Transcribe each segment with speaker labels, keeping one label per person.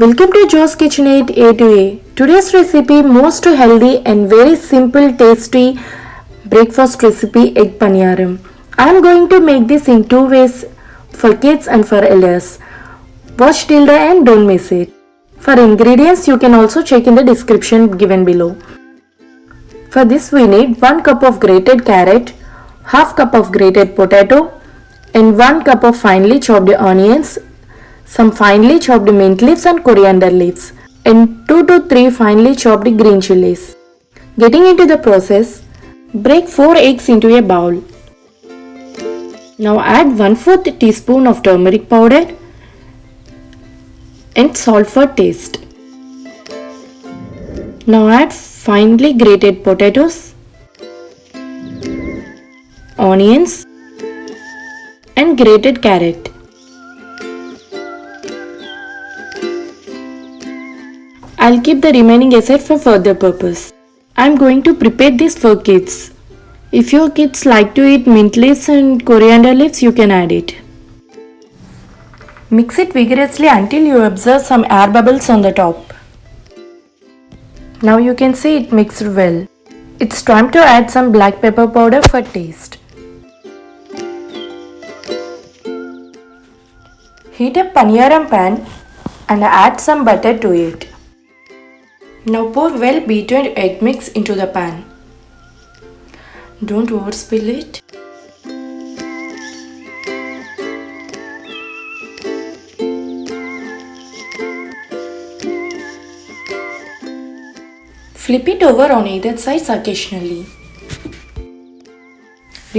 Speaker 1: Welcome to Joe's Kitchenette A to A. Today's recipe most healthy and very simple tasty breakfast recipe egg paniyaram. I am going to make this in two ways for kids and for elders. Watch till the end, don't miss it. For ingredients you can also check in the description given below. For this we need 1 cup of grated carrot, half cup of grated potato and 1 cup of finely chopped onions, some finely chopped mint leaves and coriander leaves, and 2 to 3 finely chopped green chilies. Getting into the process, break 4 eggs into a bowl. Now add 1/4 teaspoon of turmeric powder and salt for taste. Now add finely grated potatoes, onions and grated carrot. I'll keep the remaining aside for further purpose. I'm going to prepare this for kids. If your kids like to eat mint leaves and coriander leaves, you can add it. Mix it vigorously until you observe some air bubbles on the top. Now you can see it mixed well. It's time to add some black pepper powder for taste. Heat a paniyaram pan and add some butter to it. Now pour well beaten egg mix into the pan. Don't overspill it. Flip it over on either sides occasionally.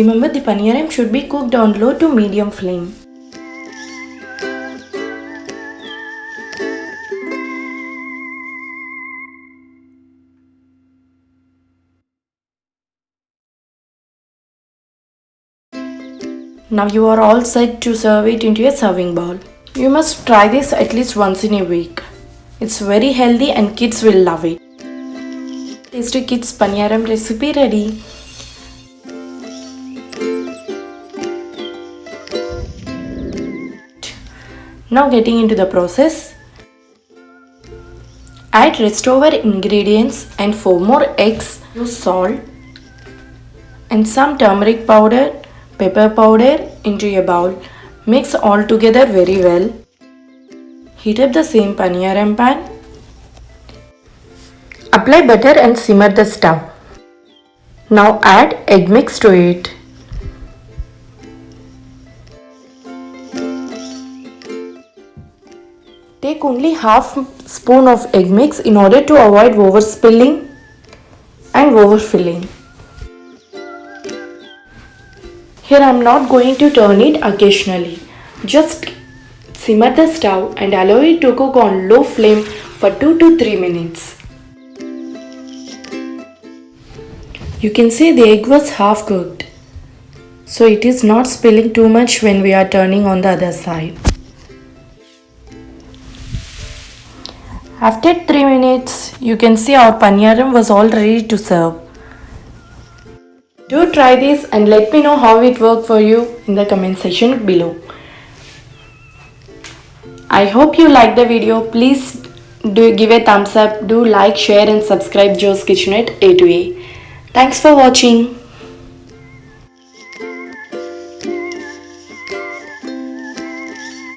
Speaker 1: Remember, the paniyaram should be cooked on low to medium flame. Now you are all set to serve it into a serving bowl. You must try this at least once in a week. It's very healthy and kids will love it. Tasty kids paniyaram recipe ready. Now getting into the process. Add leftover ingredients and 4 more eggs, use salt and some turmeric powder, pepper powder into a bowl. Mix all together very well. Heat up the same paniyaram pan. Apply butter and simmer the stove. Now add egg mix to it. Take only half spoon of egg mix in order to avoid overspilling and overfilling. Here I am not going to turn it occasionally. Just simmer the stove and allow it to cook on low flame for 2 to 3 minutes. You can see the egg was half cooked, so it is not spilling too much when we are turning on the other side. After 3 minutes, you can see our paniyaram was all ready to serve. Do try this and let me know how it worked for you in the comment section below. I hope you liked the video. Please do give a thumbs up, do like, share and subscribe Joe's Kitchenette A to A. Thanks for watching.